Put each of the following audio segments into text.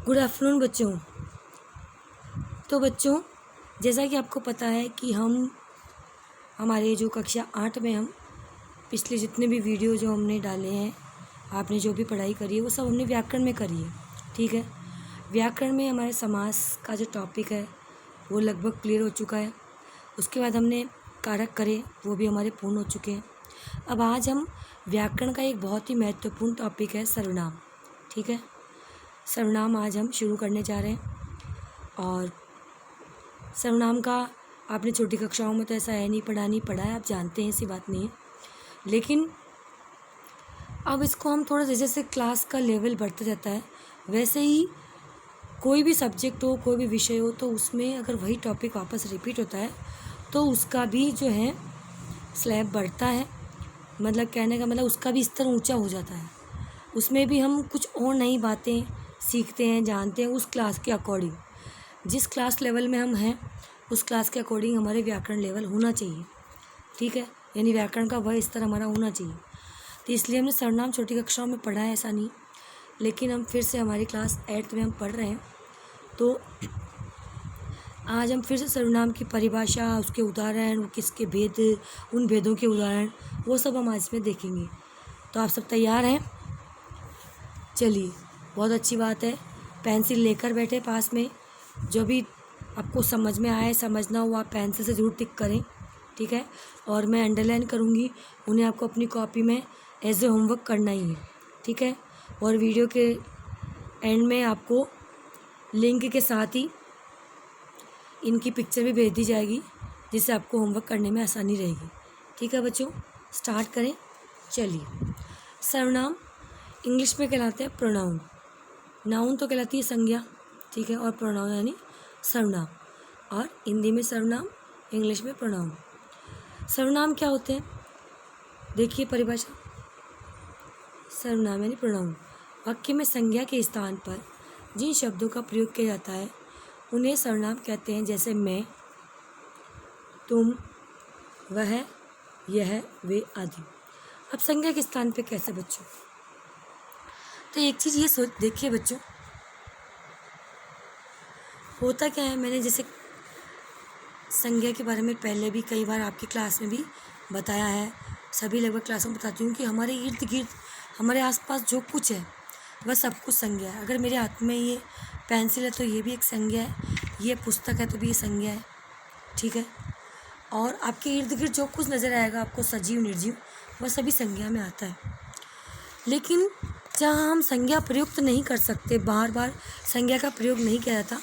Good afternoon बच्चों। तो बच्चों, जैसा कि आपको पता है कि हमारे जो कक्षा 8 में हम पिछले जितने भी वीडियो जो हमने डाले हैं, आपने जो भी पढ़ाई करी है वो सब हमने व्याकरण में करी है। ठीक है, व्याकरण में हमारे समास का जो टॉपिक है वो लगभग क्लियर हो चुका है। उसके बाद हमने कारक करे, वो भी हमारे पूर्ण हो चुके हैं। अब आज हम व्याकरण का एक बहुत ही महत्वपूर्ण टॉपिक है सर्वनाम। ठीक है, सर्वनाम आज हम शुरू करने जा रहे हैं। और सर्वनाम का आपने छोटी कक्षाओं में तो ऐसा है नहीं पढ़ा है, आप जानते हैं, ऐसी बात नहीं है। लेकिन अब इसको हम थोड़ा जैसे जैसे क्लास का लेवल बढ़ता जाता है वैसे ही कोई भी सब्जेक्ट हो, कोई भी विषय हो, तो उसमें अगर वही टॉपिक वापस रिपीट होता है तो उसका भी जो है स्लैब बढ़ता है। मतलब कहने का मतलब उसका भी स्तर ऊंचा हो जाता है। उसमें भी हम कुछ और नई बातें सीखते हैं, जानते हैं उस क्लास के अकॉर्डिंग। जिस क्लास लेवल में हम हैं उस क्लास के अकॉर्डिंग हमारे व्याकरण लेवल होना चाहिए। ठीक है, यानी व्याकरण का वह स्तर हमारा होना चाहिए। तो इसलिए हमने सर्वनाम छोटी कक्षाओं में पढ़ा है, ऐसा नहीं। लेकिन हम फिर से हमारी क्लास 8 में हम पढ़ रहे हैं, तो आज हम फिर से सर्वनाम की परिभाषा, उसके उदाहरण, वो किसके भेद, उन भेदों के उदाहरण, वो सब हम आज में देखेंगे। तो आप सब तैयार हैं? चलिए, बहुत अच्छी बात है। पेंसिल लेकर बैठे पास में। जो भी आपको समझ में आए, समझना हो, आप पेंसिल से ज़रूर टिक करें। ठीक है, और मैं अंडरलाइन करूँगी, उन्हें आपको अपनी कॉपी में एज ए होमवर्क करना ही है। ठीक है, और वीडियो के एंड में आपको लिंक के साथ ही इनकी पिक्चर भी भेज दी जाएगी, जिससे आपको होमवर्क करने में आसानी रहेगी। ठीक है बच्चों, स्टार्ट करें। चलिए, सर्वनाम इंग्लिश में कहलाते हैं प्रोनाउन। नाउन तो कहलाती है संज्ञा। ठीक है, और प्रोनाउन यानी सर्वनाम। और हिंदी में सर्वनाम, इंग्लिश में प्रोनाउन। सर्वनाम क्या होते हैं? देखिए परिभाषा। सर्वनाम यानी प्रोनाउन वाक्य में संज्ञा के स्थान पर जिन शब्दों का प्रयोग किया जाता है उन्हें सर्वनाम कहते हैं। जैसे मैं, तुम, वह, यह, वे आदि। अब संज्ञा के स्थान पे कैसे बच्चों? तो एक चीज़ ये सोच देखिए बच्चों, होता क्या है, मैंने जैसे संज्ञा के बारे में पहले भी कई बार आपकी क्लास में भी बताया है, सभी लगभग क्लासों में बताती हूँ कि हमारे इर्द गिर्द, हमारे आसपास जो कुछ है वह सब कुछ संज्ञा है। अगर मेरे हाथ में ये पेंसिल है तो ये भी एक संज्ञा है, ये पुस्तक है तो भी ये संज्ञा है। ठीक है, और आपके इर्द गिर्द जो कुछ नज़र आएगा आपको, सजीव निर्जीव, वह सभी संज्ञा में आता है। लेकिन जहाँ हम संज्ञा प्रयुक्त नहीं कर सकते, बार बार संज्ञा का प्रयोग नहीं किया जाता,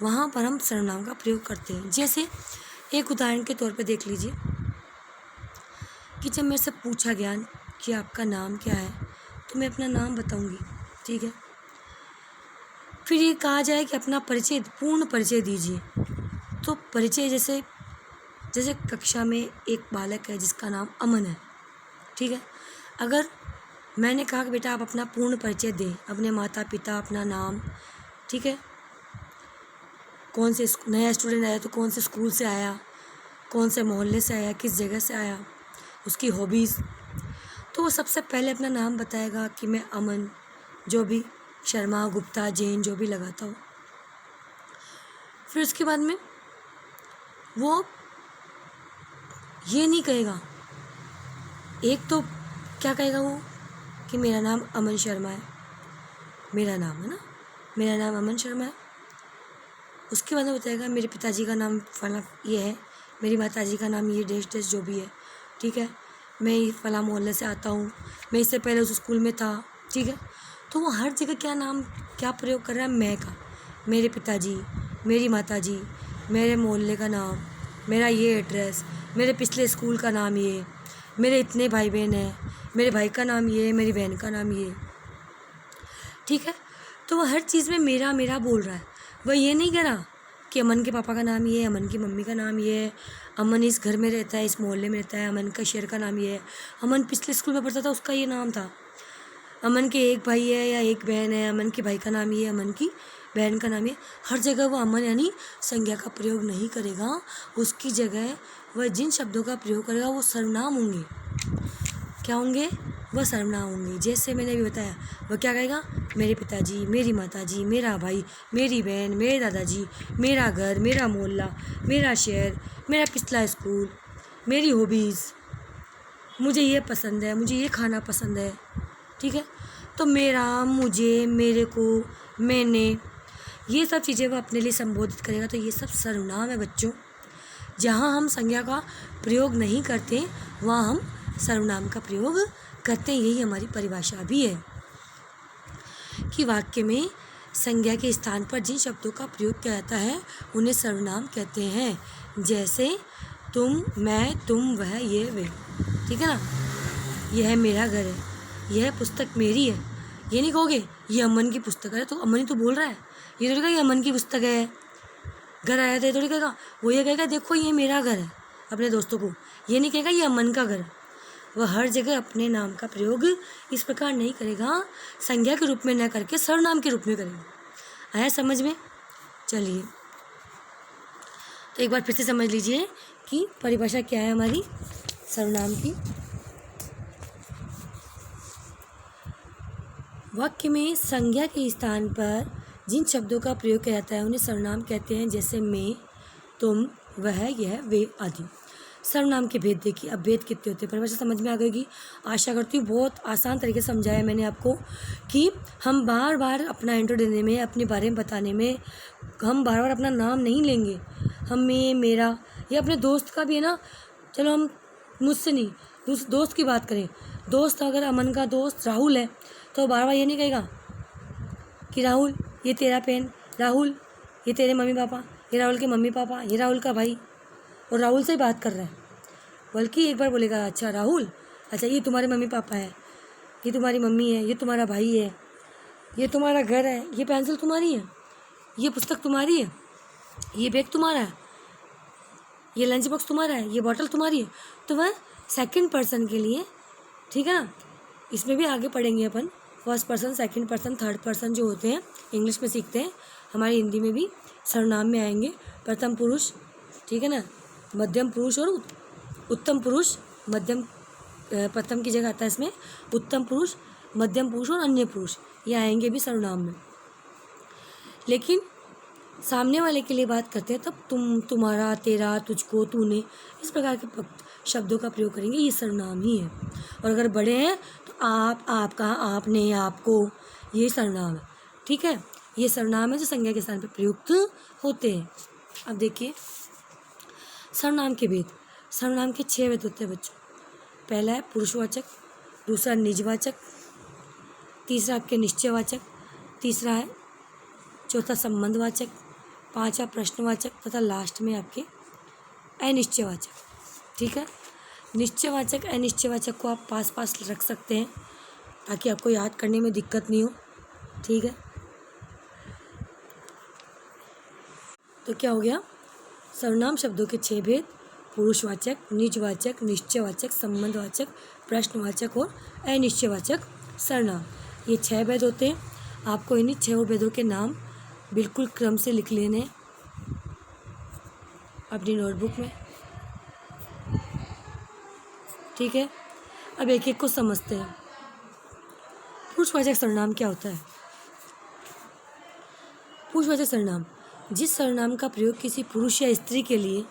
वहाँ पर हम सर्वनाम का प्रयोग करते हैं। जैसे एक उदाहरण के तौर पे देख लीजिए कि जब मेरे से पूछा गया कि आपका नाम क्या है, तो मैं अपना नाम बताऊंगी। ठीक है, फिर ये कहा जाए कि अपना परिचय, पूर्ण परिचय दीजिए। तो परिचय जैसे कक्षा में एक बालक है जिसका नाम अमन है। ठीक है, अगर मैंने कहा कि बेटा आप अपना पूर्ण परिचय दें, अपने माता पिता, अपना नाम, ठीक है, कौन से नया स्टूडेंट आया तो कौन से स्कूल से आया, कौन से मोहल्ले से आया, किस जगह से आया, उसकी हॉबीज़, तो वो सबसे पहले अपना नाम बताएगा कि मैं अमन, जो भी शर्मा, गुप्ता, जैन जो भी लगाता हो। फिर उसके बाद में वो ये नहीं कहेगा, एक तो क्या कहेगा वो कि मेरा नाम अमन शर्मा है, मेरा नाम है ना, मेरा नाम अमन शर्मा है। उसके बाद में बताएगा मेरे पिताजी का नाम फला ये है, मेरी माताजी का नाम ये डैश डैश जो भी है। ठीक है, मैं फला मोहल्ले से आता हूँ, मैं इससे पहले उस स्कूल में था। ठीक है, तो वो हर जगह क्या प्रयोग कर रहा है, मैं का, मेरे पिताजी, मेरी माताजी, मेरे मोहल्ले का नाम, मेरा ये एड्रेस, मेरे पिछले स्कूल का नाम ये, मेरे इतने भाई बहन हैं, मेरे भाई का नाम ये, मेरी बहन का नाम ये। ठीक है, तो वह हर चीज़ में मेरा मेरा बोल रहा है। वह ये नहीं कह रहा कि अमन के पापा का नाम ये है, अमन की मम्मी का नाम ये है, अमन इस घर में रहता है, इस मोहल्ले में रहता है, अमन का शहर का नाम ये है, अमन पिछले स्कूल में पढ़ता था उसका ये नाम था, अमन के एक भाई है या एक बहन है, अमन के भाई का नाम ये, अमन की बहन का नाम ये। हर जगह वो अमन यानी संज्ञा का प्रयोग नहीं करेगा। उसकी जगह वह जिन शब्दों का प्रयोग करेगा वो सर्वनाम होंगे। क्या होंगे? वह सर्वनाम होंगे। जैसे मैंने अभी बताया, वह क्या कहेगा, मेरे पिताजी, मेरी माताजी, मेरा भाई, मेरी बहन, मेरे दादाजी, मेरा घर, मेरा मोहल्ला, मेरा शहर, मेरा पिछला स्कूल, मेरी हॉबीज़, मुझे ये पसंद है, मुझे ये खाना पसंद है। ठीक है, तो मेरा, मुझे, मेरे को, मैंने, ये सब चीज़ें वो अपने लिए संबोधित करेगा। तो ये सब सर्वनाम है बच्चों। जहाँ हम संज्ञा का प्रयोग नहीं करते वहाँ हम सर्वनाम का प्रयोग करते हैं। यही हमारी परिभाषा भी है कि वाक्य में संज्ञा के स्थान पर जिन शब्दों का प्रयोग किया जाता है उन्हें सर्वनाम कहते हैं। जैसे तुम, मैं, तुम, वह, ये, वे। ठीक है ना। यह मेरा घर है, यह पुस्तक मेरी है। ये नहीं कहोगे ये अमन की पुस्तक है, तो अमन ही तो बोल रहा है। ये थोड़ी कहा ये अमन की पुस्तक है। घर आया था ये थोड़ी कहेगा, वो ये कहेगा देखो ये मेरा घर है अपने दोस्तों को। ये नहीं कहेगा ये अमन का घर है। वह हर जगह अपने नाम का प्रयोग इस प्रकार नहीं करेगा, संज्ञा के रूप में न करके सर्वनाम के रूप में करेगा। आया समझ में? चलिए तो एक बार फिर से समझ लीजिए कि परिभाषा क्या है हमारी सर्वनाम की। वाक्य में संज्ञा के स्थान पर जिन शब्दों का प्रयोग किया जाता है उन्हें सर्वनाम कहते हैं। जैसे मैं, तुम, वह, यह, वे आदि। सर्वनाम के भेद देखिए। अब भेद कितने होते हैं परिभाषा समझ में आ गई। आशा करती हूँ बहुत आसान तरीके से समझाया मैंने आपको कि हम बार बार अपना इंट्रो देने में, अपने बारे में बताने में हम बार बार अपना नाम नहीं लेंगे। हम, मैं, मेरा, ये अपने दोस्त का भी है ना। चलो हम मुझसे नहीं, दोस्त की बात करें। दोस्त अगर अमन का दोस्त राहुल है तो बार बार ये नहीं कहेगा कि राहुल ये तेरा पेन, राहुल ये तेरे मम्मी पापा, ये राहुल के मम्मी पापा, ये राहुल का भाई, और राहुल से ही बात कर रहा है। बल्कि एक बार बोलेगा अच्छा राहुल, अच्छा ये तुम्हारे मम्मी पापा है, ये तुम्हारी मम्मी है, ये तुम्हारा भाई है, ये तुम्हारा घर है, ये पेंसिल तुम्हारी है, ये पुस्तक तुम्हारी है, ये बैग तुम्हारा है, ये लंच बॉक्स तुम्हारा है, ये बॉटल तुम्हारी है। तो वह सेकंड पर्सन के लिए, ठीक है ना। इसमें भी आगे पढ़ेंगे अपन first person, second person, third person जो होते हैं इंग्लिश में सीखते हैं। हमारी हिंदी में भी सर्वनाम में आएंगे प्रथम पुरुष, ठीक है ना, मध्यम पुरुष और उत्तम पुरुष। मध्यम प्रथम की जगह आता है इसमें उत्तम पुरुष, मध्यम पुरुष और अन्य पुरुष, ये आएंगे भी सर्वनाम में। लेकिन सामने वाले के लिए बात करते हैं तब तुम, तुम्हारा, तेरा, तुझको, तूने, इस प्रकार के शब्दों का प्रयोग करेंगे। ये सर्वनाम ही है। और अगर बड़े हैं तो आप, आपका, आपने, आपको, ये सर्वनाम है। ठीक है, ये सर्वनाम है जो संज्ञा के स्थान पर प्रयुक्त होते हैं। अब देखिए सर्वनाम के भेद। सर्वनाम के 6 भेद होते हैं बच्चों। पहला है पुरुषवाचक, दूसरा निजवाचक, तीसरा आपके निश्चयवाचक, तीसरा है चौथा संबंधवाचक, पांचवा प्रश्नवाचक तथा लास्ट में आपके अनिश्चयवाचक। ठीक है, निश्चयवाचक अनिश्चयवाचक को आप पास पास रख सकते हैं ताकि आपको याद करने में दिक्कत नहीं हो। ठीक है, तो क्या हो गया, सर्वनाम शब्दों के 6 भेद, पुरुषवाचक, निजवाचक, निश्चयवाचक, संबंधवाचक, प्रश्नवाचक और अनिश्चयवाचक सर्वनाम। ये 6 भेद होते हैं। आपको इन्हीं 6 भेदों के नाम बिल्कुल क्रम से लिख लेने अपनी नोटबुक में। ठीक है, अब एक एक को समझते हैं। पुरुषवाचक सर्वनाम क्या होता है? पुरुषवाचक सर्वनाम जिस सर्वनाम का प्रयोग किसी पुरुष या स्त्री के लिए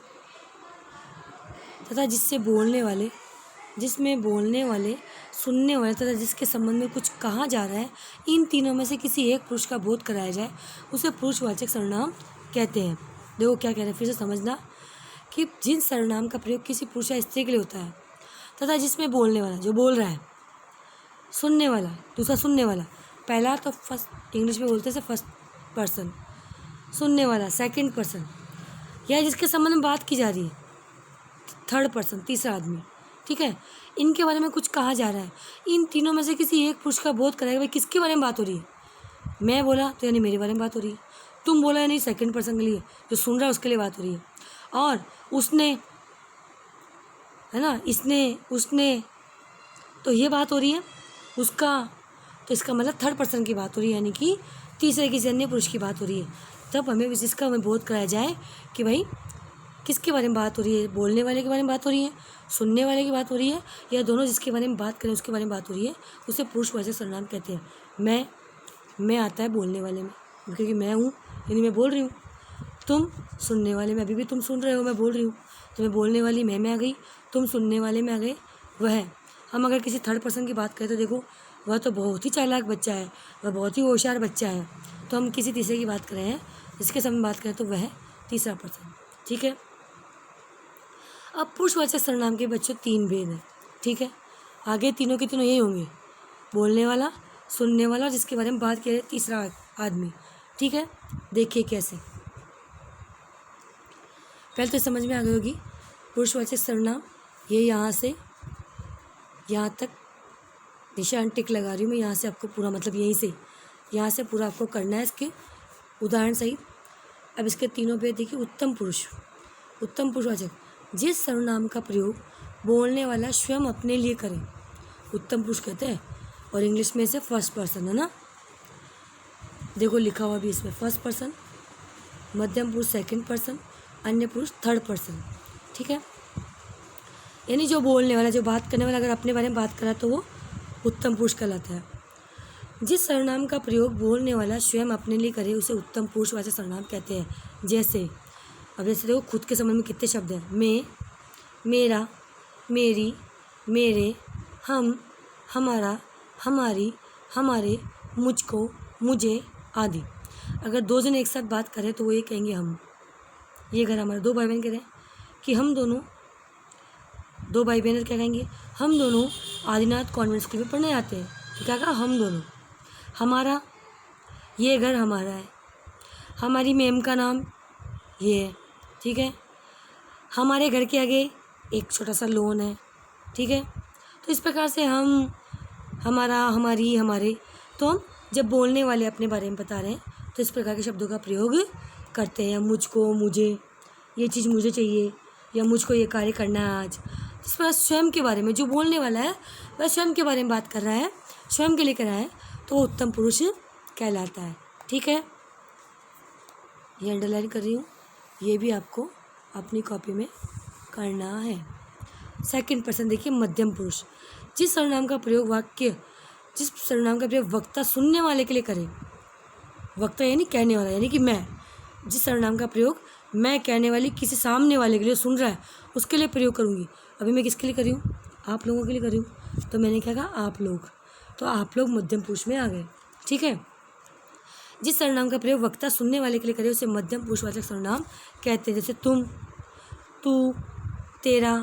तथा जिसमें बोलने वाले, सुनने वाले तथा जिसके संबंध में कुछ कहा जा रहा है, इन तीनों में से किसी एक पुरुष का बोध कराया जाए उसे पुरुषवाचक सर्वनाम कहते हैं। देखो क्या कह रहे हैं, फिर से समझना कि जिन सर्वनाम का प्रयोग किसी पुरुष या स्त्री के लिए होता है तथा जिसमें बोलने वाला जो बोल रहा है, सुनने वाला दूसरा सुनने वाला, पहला तो फर्स्ट इंग्लिश में बोलते हैं फर्स्ट पर्सन, सुनने वाला सेकंड पर्सन, या जिसके संबंध में बात की जा रही है थर्ड पर्सन तीसरा आदमी। ठीक है, इनके बारे में कुछ कहा जा रहा है, इन तीनों में से किसी एक पुरुष का बोध कराएगा। भाई किसके बारे में बात हो रही है? मैं बोला तो यानी मेरे बारे में बात हो रही है, तुम बोला यानी सेकंड पर्सन के लिए जो सुन रहा है उसके लिए बात हो रही है, और उसने है ना, इसने, उसने, तो ये बात हो रही है उसका, तो इसका मतलब थर्ड पर्सन की बात हो रही है, यानी कि तीसरे किसी अन्य पुरुष की बात हो रही है। तब हमें जिसका हमें बोध कराया जाए कि भाई किसके बारे में बात हो रही है? बोलने वाले के बारे में बात हो रही है, सुनने वाले की बात हो रही है, या दोनों जिसके बारे में बात करें उसके बारे में बात हो रही है, उसे पुरुषवाचक सर्वनाम कहते हैं। मैं आता है बोलने वाले में, क्योंकि मैं हूँ यानी मैं बोल रही हूँ। तुम सुनने वाले में, अभी भी तुम सुन रहे हो, मैं बोल रही हूँ, तो मैं बोलने वाली मैं आ गई, तुम सुनने वाले में आ गए वह। हम अगर किसी थर्ड पर्सन की बात करें तो देखो वह तो बहुत ही चालाक बच्चा है, वह बहुत ही होशियार बच्चा है। तो हम किसी तीसरे की बात कर रहे हैं, जिसके सामने बात करें तो वह तीसरा पर्सन। ठीक है। अब पुरुषवाचक सर्वनाम के बच्चों 3 भेद हैं। ठीक है। आगे तीनों के तीनों यही होंगे, बोलने वाला, सुनने वाला और जिसके बारे में बात कर रहे तीसरा आदमी। ठीक है। देखिए कैसे, पहले तो समझ में आ गई होगी पुरुषवाचक सर्वनाम। ये यहाँ से यहाँ तक निशान टिक लगा रही हूँ मैं, यहाँ से आपको पूरा मतलब यहीं से यहाँ से पूरा आपको करना है इसके उदाहरण सहित। अब इसके तीनों पे देखिए, उत्तम पुरुष, उत्तम पुरुषवाचक, जिस सर्वनाम का प्रयोग बोलने वाला स्वयं अपने लिए करे, उत्तम पुरुष कहते हैं। और इंग्लिश में इसे फर्स्ट पर्सन है ना, देखो लिखा हुआ भी इसमें फर्स्ट पर्सन, मध्यम पुरुष सेकंड पर्सन, अन्य पुरुष थर्ड पर्सन। ठीक है। यानी जो बोलने वाला, जो बात करने वाला अगर अपने बारे में बात करा तो वो उत्तम पुरुष कहलाता है। जिस सर्वनाम का प्रयोग बोलने वाला स्वयं अपने लिए करे उसे उत्तम पुरुषवाचक सर्वनाम कहते हैं। जैसे अब जैसे देखो खुद के संबंध में कितने शब्द हैं, मैं, मेरा, मेरी, मेरे, हम, हमारा, हमारी, हमारे, मुझको, मुझे आदि। अगर 2 जन एक साथ बात करें तो वो ये कहेंगे हम। ये अगर हमारे 2 भाई बहन कह रहे हैं कि हम दोनों, 2 भाई बहन क्या कहेंगे, हम दोनों आदिनाथ कॉन्वेंट स्कूल में पढ़ने आते हैं, तो क्या कहा, हम दोनों। हमारा, ये घर हमारा है, हमारी मैम का नाम ये है। ठीक है। हमारे घर के आगे एक छोटा सा लॉन है। ठीक है। तो इस प्रकार से हम, हमारा, हमारी, हमारे, तो हम जब बोलने वाले अपने बारे में बता रहे हैं तो इस प्रकार के शब्दों का प्रयोग करते हैं। मुझको, मुझे, ये चीज़ मुझे चाहिए, या मुझको ये कार्य करना है आज। इस पर स्वयं के बारे में जो बोलने वाला है वह स्वयं के बारे में बात कर रहा है, स्वयं के लिए कर रहा है, तो वो उत्तम पुरुष कहलाता है। ठीक है। ये अंडरलाइन कर रही हूँ, ये भी आपको अपनी कॉपी में करना है। सेकंड पर्सन देखिए, मध्यम पुरुष, जिस सर्वनाम का प्रयोग जिस सर्वनाम का प्रयोग वक्ता सुनने वाले के लिए करे, वक्ता यानी कहने वाला, यानी कि मैं, जिस सर्वनाम का प्रयोग मैं कहने वाली किसी सामने वाले के लिए, सुन रहा है उसके लिए प्रयोग करूँगी। अभी मैं किसके लिए कर रही हूँ, आप लोगों के लिए कर रही हूँ, तो मैंने क्या कहा, आप लोग, तो आप लोग मध्यम पुरुष में आ गए। ठीक है। जिस सर्वनाम का प्रयोग वक्ता सुनने वाले के लिए करे उसे मध्यम पुरुषवाचक सर्वनाम कहते हैं। जैसे तुम, तू, तेरा,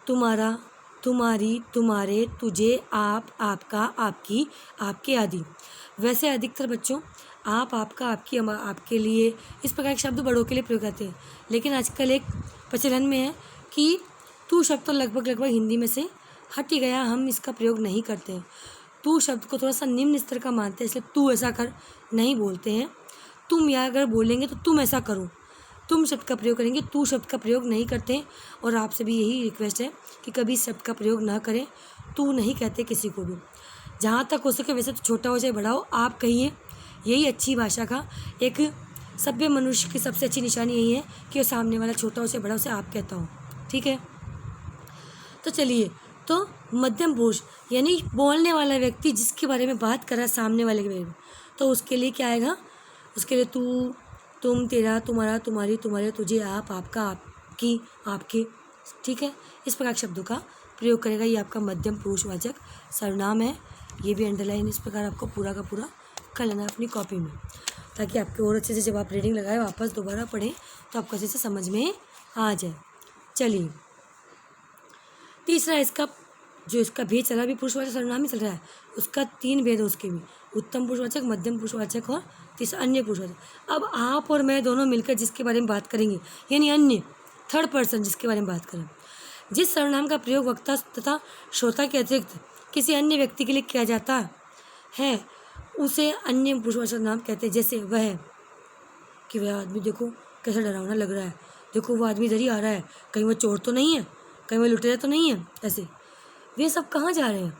तुम्हारा, तुम्हारी, तुम्हारे, तुझे, आप, आपका, आपकी, आपके आदि। वैसे अधिकतर बच्चों आप, आपका, आपकी, आपके लिए, इस प्रकार के शब्द बड़ों के लिए प्रयोग करते हैं। लेकिन आजकल एक प्रचलन में है कि तू शब्द तो लगभग हिंदी में से हट ही गया, हम इसका प्रयोग नहीं करते हैं। तू शब्द को थोड़ा सा निम्न स्तर का मानते हैं, इसलिए तू ऐसा कर नहीं बोलते हैं। तुम या अगर बोलेंगे तो तुम ऐसा करो, तुम शब्द का प्रयोग करेंगे, तू शब्द का प्रयोग नहीं करते हैं। और आपसे भी यही रिक्वेस्ट है कि कभी इस शब्द का प्रयोग ना करें, तू नहीं कहते किसी को भी। जहाँ तक हो सके वैसे तो छोटा हो चाहे बड़ा हो आप कहिए, यही अच्छी भाषा का एक सभ्य मनुष्य की सबसे अच्छी निशानी यही है कि वो सामने वाला छोटा हो चाहे बड़ा हो उसे आप कहता हो। ठीक है। तो चलिए, तो मध्यम पुरुष यानी बोलने वाला व्यक्ति जिसके बारे में बात कर रहा है सामने वाले के बारे में, तो उसके लिए क्या आएगा, उसके लिए तू, तुम, तेरा, तुम्हारा, तुम्हारी, तुम्हारे, तुझे, आप, आपका, आपकी, आपके। ठीक है। इस प्रकार के शब्दों का प्रयोग करेगा। ये आपका मध्यम पुरुषवाचक सर्वनाम है। ये भी अंडरलाइन इस प्रकार आपको पूरा का पूरा कर लेना है अपनी कॉपी में, ताकि आपके और अच्छे से जब आप रीडिंग लगाए वापस दोबारा पढ़ें तो आपको अच्छे से समझ में आ जाए। चलिए, तीसरा इसका जो इसका भेद चला भी पुरुषवाचक सर्वनाम ही चल रहा है, उसका 3 भेद है उसके भी, उत्तम पुरुषवाचक, मध्यम पुरुषवाचक और तीसरा अन्य पुरुषवाचक। अब आप और मैं दोनों मिलकर जिसके बारे में बात करेंगे, यानी अन्य, थर्ड पर्सन जिसके बारे में बात करें, जिस सर्वनाम का प्रयोग वक्ता तथा श्रोता के अतिरिक्त किसी अन्य व्यक्ति के लिए किया जाता है उसे अन्य पुरुषवाचक सर्वनाम कहते हैं। जैसे वह, कि वह आदमी देखो कैसा डरावना लग रहा है, देखो वो आदमी इधर ही आ रहा है, कहीं वो चोर तो नहीं है, कहीं वो लुटेरा तो नहीं है। ऐसे वे सब कहाँ जा रहे हैं,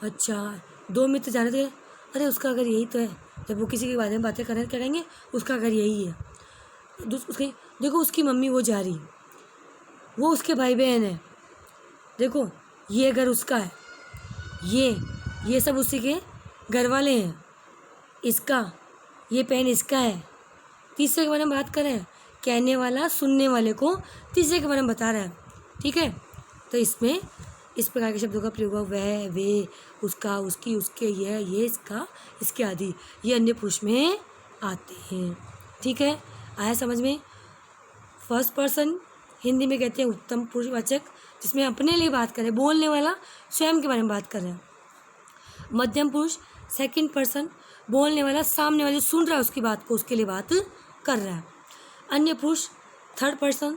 अच्छा 2 मित्र जा रहे थे, अरे उसका घर यही तो है। जब वो किसी के बारे में बातें कर रहे हैं करेंगे उसका घर यही है, उसकी देखो, उसकी मम्मी वो जा रही, वो उसके भाई बहन है, देखो ये घर उसका है, ये सब उसी के घर वाले हैं, इसका ये पेन इसका है। तीसरे के बारे में बात करें, कहने वाला सुनने वाले को तीसरे के बारे में बता रहा है, ठीक है। तो इसमें इस प्रकार के शब्दों का प्रयोग हुआ, वह, वे, उसका, उसकी, उसके, यह, ये, इसका, इसके आदि, ये अन्य पुरुष में आते हैं, ठीक है। आया समझ में। फर्स्ट पर्सन हिंदी में कहते हैं उत्तम पुरुषवाचक, जिसमें अपने लिए बात करें, बोलने वाला स्वयं के बारे में बात कर रहे हैं। मध्यम पुरुष सेकंड पर्सन, बोलने वाला सामने वाले सुन रहा है उसकी बात को, उसके लिए बात कर रहा है। अन्य पुरुष थर्ड पर्सन,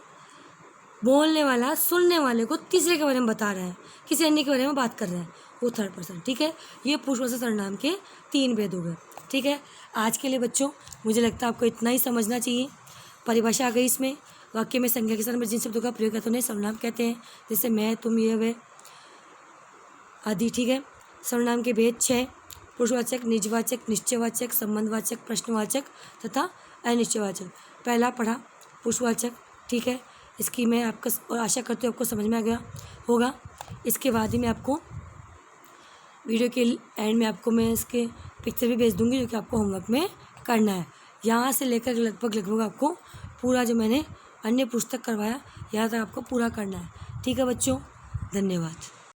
बोलने वाला सुनने वाले को तीसरे के बारे में बता रहा है, किसी अन्य के बारे में बात कर रहा है, वो थर्ड पर्सन, ठीक है। ये पुरुषवाचक सर्वनाम के 3 भेद हो गए, ठीक है। आज के लिए बच्चों मुझे लगता है आपको इतना ही समझना चाहिए। परिभाषा आ गई इसमें, वाक्य में संज्ञा के साथ में जिन शब्दों का प्रयोग करते हैं उन्हें सर्वनाम कहते हैं, जैसे मैं, तुम, ये, वे आदि, ठीक है। सर्वनाम के भेद 6, पुरुषवाचक, निजवाचक, निश्चयवाचक, संबंधवाचक, प्रश्नवाचक तथा अनिश्चयवाचक। पहला पढ़ा पुरुषवाचक, ठीक है। इसकी मैं आपका और आशा करती हूँ आपको समझ में आ गया होगा। इसके बाद ही मैं आपको वीडियो के एंड में आपको मैं इसके पिक्चर भी भेज दूँगी, जो कि आपको होमवर्क में करना है। यहाँ से लेकर लगभग आपको पूरा जो मैंने अन्य पुस्तक करवाया यहाँ तक आपको पूरा करना है, ठीक है बच्चों। धन्यवाद।